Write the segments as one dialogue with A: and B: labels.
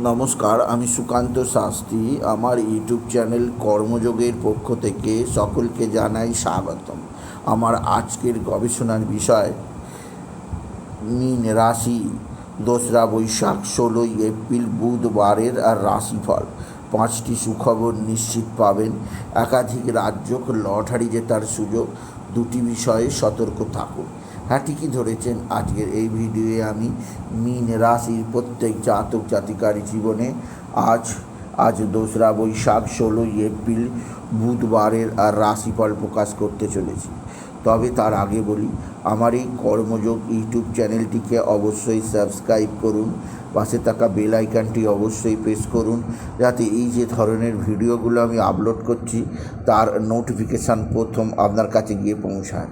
A: নমস্কার, আমি সুকান্ত শাস্ত্রী। আমার ইউটিউব চ্যানেল কর্মযোগের পক্ষ থেকে সকলকে জানাই স্বাগতম। আমার আজকের গবেষণার বিষয় মীন রাশি, 2রা বৈশাখ 16ই এপ্রিল বুধবারের আর রাশিফল। 5টি সুখবর নিশ্চিত পাবেন। একাধিক রাজ্য লটারি জেতার সুযোগ। 2টি বিষয়ে সতর্ক থাকুন। হ্যাঁ, ঠিকই ধরেছেন। আজকের এই ভিডিওয়ে আমি মীন রাশির প্রত্যেক জাতক জাতিকার জীবনে আজ 2রা বৈশাখ 16ই এপ্রিল বুধবারের আর রাশিফল প্রকাশ করতে চলেছি। তবে তার আগে বলি, আমার এই কর্মযোগ ইউটিউব চ্যানেলটিকে অবশ্যই সাবস্ক্রাইব করুন। পাশে থাকা বেল আইকনটি অবশ্যই প্রেস করুন, যাতে এই যে ধরনের ভিডিওগুলো আমি আপলোড করছি তার নোটিফিকেশান প্রথম আপনার কাছে গিয়ে পৌঁছায়।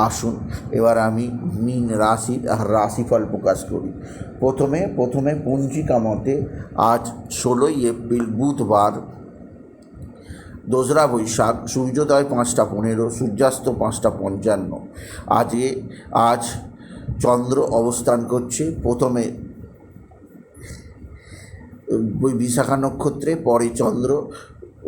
A: আসুন এবার আমি মীন রাশির রাশিফল প্রকাশ করি। প্রথমে পঞ্জিকা মতে আজ 16ই এপ্রিল বুধবার, 2রা বৈশাখ, সূর্যোদয় 5টা 15, সূর্যাস্ত 5টা 55। আজ চন্দ্র অবস্থান করছে প্রথমে বিশাখা নক্ষত্রে, পরে চন্দ্র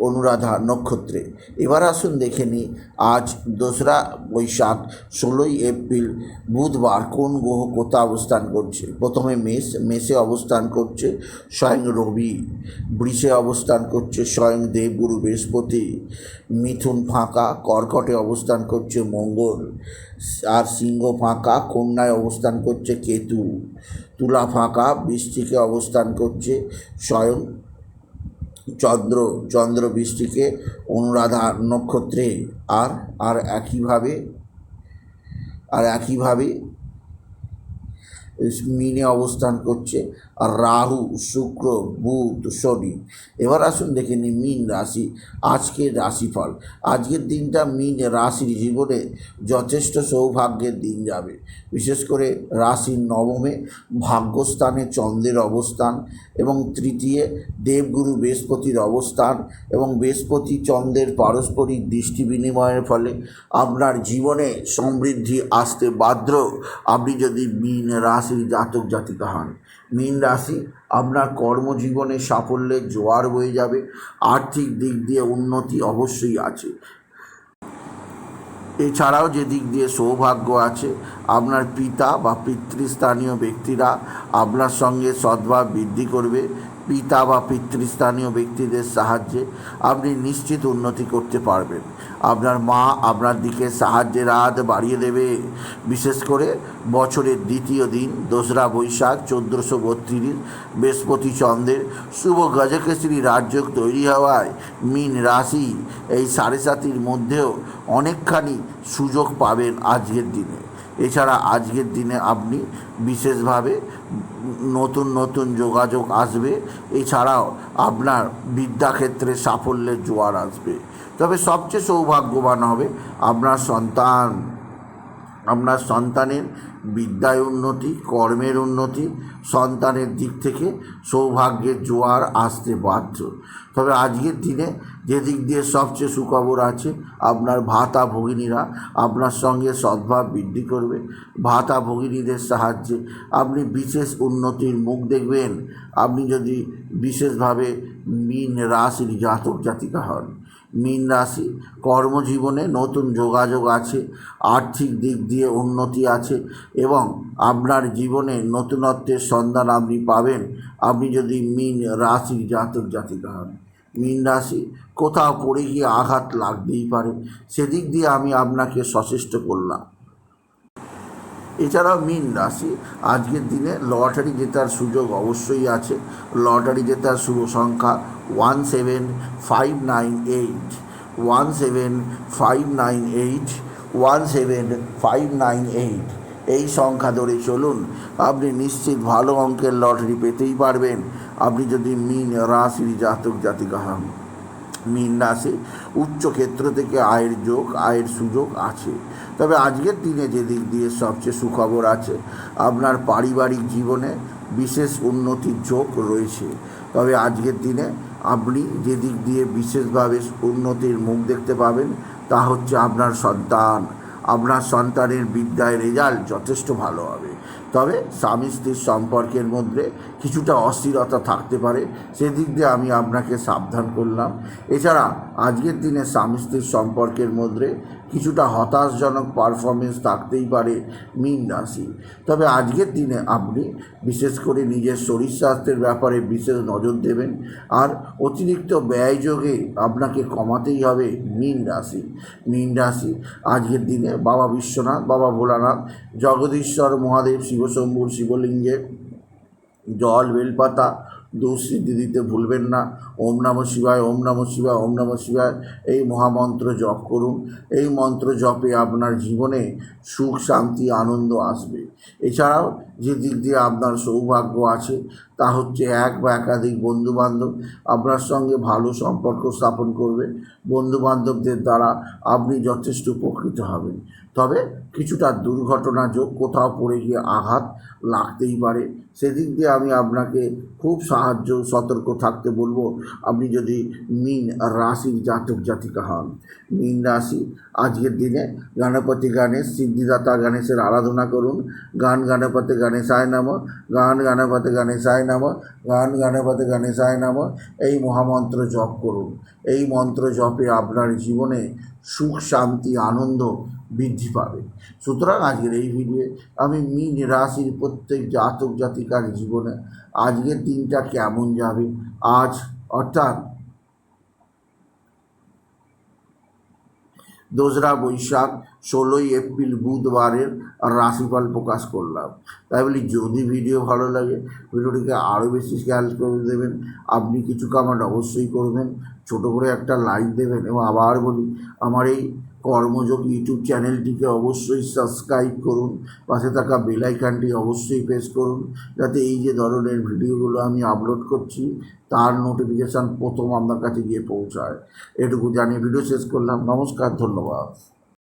A: অনুরাধা নক্ষত্রে। এবার আসুন দেখে নিই আজ 2রা বৈশাখ 16ই এপ্রিল বুধবার কোন গ্রহ কোথা অবস্থান করছে। প্রথমে মেষে অবস্থান করছে স্বয়ং রবি, বৃষে অবস্থান করছে স্বয়ং দেবগুরু বৃহস্পতি, মিথুন ফাঁকা, কর্কটে অবস্থান করছে মঙ্গল, আর সিংহ ফাঁকা, কন্যায় অবস্থান করছে কেতু, তুলা ফাঁকা, বৃশ্চিকে অবস্থান করছে স্বয়ং চন্দ্র বৃষ্টিকে অনুরাধা নক্ষত্রে। আর একইভাবে মিনে অবস্থান করছে রাহু, শুক্র, বুধ, শনি। এবার আসুন দেখে নিই মীন রাশি আজকের রাশিফল। আজকের দিনটা মীন রাশির জীবনে যথেষ্ট সৌভাগ্যের দিন যাবে। বিশেষ করে রাশির নবমে ভাগ্যস্থানে চন্দ্রের অবস্থান এবং তৃতীয় দেবগুরু বৃহস্পতির অবস্থান এবং বৃহস্পতি চন্দ্রের পারস্পরিক দৃষ্টি বিনিময়ের ফলে আপনার জীবনে সমৃদ্ধি আসতে বাধ্য, আপনি যদি মীন রাশির জাতক জাতিকা হন। মীন রাশি আপনার কর্মজীবনে সাফল্যের জোয়ার বয়ে যাবে। আর্থিক দিক দিয়ে উন্নতি অবশ্যই আছে। এছাড়াও যে দিক দিয়ে সৌভাগ্য আছে, আপনার পিতা বা পিতৃস্থানীয় ব্যক্তিরা আপনার সঙ্গে সদ্ভাব বৃদ্ধি করবে। পিতা বা পিতৃস্থানীয় ব্যক্তিদের সাহায্যে আপনি নিশ্চিত উন্নতি করতে পারবেন। আপনার মা আপনার দিকে সাহায্যের হাত বাড়িয়ে দেবে। বিশেষ করে বছরের দ্বিতীয় দিন 2রা বৈশাখ 1432 বৃহস্পতি চন্দ্রের শুভ গজকেশরী রাজযোগ তৈরি হওয়ায় মীন রাশি এই 7.5 মধ্যেও অনেকখানি সুযোগ পাবেন আজকের দিনে। এছাড়া আজকের দিনে আপনি বিশেষভাবে নতুন যোগাযোগ আসবে। এছাড়াও আপনার বিদ্যাক্ষেত্রে সাফল্যের জোয়ার আসবে। তবে সবচেয়ে সৌভাগ্যবান হবে আপনার সন্তানের বিদ্যায় উন্নতি, কর্মের উন্নতি, সন্তানের দিক থেকে সৌভাগ্যের জোয়ার আসতে বাধ্য। তবে আজকের দিনে যে দিক দিয়ে সবচেয়ে সুখবর আছে, আপনার ভাতা ভগিনীরা আপনার সঙ্গে সদ্ভাব বৃদ্ধি করবে। ভাতা ভগিনীদের সাহায্যে আপনি বিশেষ উন্নতির মুখ দেখবেন, আপনি যদি বিশেষভাবে মীন রাশির জাতক জাতিকা হন। মীন রাশি কর্মজীবনে নতুন যোগাযোগ আছে, আর্থিক দিক দিয়ে উন্নতি আছে এবং আপনার জীবনে নতুনত্বের সন্ধান আপনি পাবেন, আপনি যদি মীন রাশির জাতক জাতিকা হন। মীন রাশি কোথাও পড়ে গিয়ে আঘাত লাগতেই পারে, সেদিক দিয়ে আমি আপনাকে সচেষ্ট করলাম। এছাড়াও মীন রাশি আজকের দিনে লটারি জেতার সুযোগ অবশ্যই আছে। লটারি জেতার শুভ সংখ্যা 17598, 17598, 17598। এই সংখ্যা ধরে চলুন, আপনি নিশ্চিত ভালো অঙ্কের লটারি পেতেই পারবেন, আপনি যদি মীন রাশির জাতক জাতিকা হন। মীন রাশি উচ্চ ক্ষেত্র থেকে আয়ের সুযোগ আছে। তবে আজকের দিনে যে দিক দিয়ে সবচেয়ে সুখবর আছে, আপনার পারিবারিক জীবনে বিশেষ উন্নতির যোগ রয়েছে। তবে আজকের দিনে আপনি যে দিক দিয়ে বিশেষভাবে উন্নতির মুখ দেখতে পাবেন তা হচ্ছে আপনার সন্তানের বিদ্যায় রেজাল্ট যথেষ্ট ভালো হবে। তবে স্বামী স্ত্রীর সম্পর্কের মধ্যে কিছুটা অস্থিরতা থাকতে পারে, সেদিক দিয়ে আমি আপনাকে সাবধান করলাম। এছাড়া আজকের দিনে স্বামী স্ত্রীর সম্পর্কের মধ্যে কিছুটা হতাশজনক পারফরমেন্স থাকতেই পারে মীন রাশি। তবে আজকের দিনে আপনি বিশেষ করে নিজের শরীর স্বাস্থ্যের ব্যাপারে বিশেষ নজর দেবেন, আর অতিরিক্ত ব্যয়যোগে আপনাকে কমাতেই হবে মীন রাশি। মীন রাশি আজকের দিনে বাবা বিশ্বনাথ, বাবা ভোলানাথ, জগদীশ্বর মহাদেব, শিবশম্ভুর শিবলিঙ্গে জল, বেলপাতা, দুঃসিদ্ধি দিতে ভুলবেন না। ওম নমঃ শিবায়, ওম নমঃ শিবায়, ওম নমঃ শিবায় এই মহামন্ত্র জপ করুন। এই মন্ত্র জপে আপনার জীবনে সুখ, শান্তি, আনন্দ আসবে। এছাড়াও যে দিক দিয়ে আপনার সৌভাগ্য আছে তা হচ্ছে এক বা একাধিক বন্ধুবান্ধব আপনার সঙ্গে ভালো সম্পর্ক স্থাপন করবে। বন্ধুবান্ধবদের দ্বারা আপনি যথেষ্ট উপকৃত হবেন। তবে কিছুটা দুর্ঘটনা যোগ, কোথাও পড়ে গিয়ে আঘাত লাগতেই পারে, সেদিক দিয়ে আমি আপনাকে খুব সতর্ক থাকতে বলবো। আপনি যদি মীন রাশির জাতক জাতিকা হন, মীন রাশি আজকের দিনে গণপতি গণেশ, সিদ্ধিদাতা গণেশের আরাধনা করুন। গান গণপতি গণেশায় নমঃ, গান গণপতি গণেশায় নমঃ, গান গণপতি গণেশায় নমঃ এই মহামন্ত্র জপ করুন। এই মন্ত্র জপে আপনার জীবনে সুখ, শান্তি, আনন্দ বৃদ্ধি পাবে। সুতরাং আজকের এই ভিডিওয়ে আমি মীন রাশির প্রত্যেক জাতক জাতিকার জীবনে আজকের দিনটা কেমন যাবে, আজ অর্থাৎ 2রা বৈশাখ 16ই এপ্রিল বুধবারের রাশিফল প্রকাশ করলাম। তাই বলি যদি ভিডিও ভালো লাগে ভিডিওটিকে আরও বেশি শেয়ার করে দেবেন। আপনি কিছু কমেন্ট অবশ্যই করবেন, ছোট করে একটা লাইক দেবেন, এবং আবার বলি আমার এই কর্মযোগ ইউটিউব চ্যানেলটিকে অবশ্যই সাবস্ক্রাইব করুন। পাশে থাকা বেল আইকনটি অবশ্যই প্রেস করুন, যাতে এই যে ধরনের ভিডিওগুলো আমি আপলোড করছি তার নোটিফিকেশান প্রথম আপনার কাছে গিয়ে পৌঁছায়। এটুকু জানিয়ে ভিডিও শেষ করলাম। নমস্কার, ধন্যবাদ।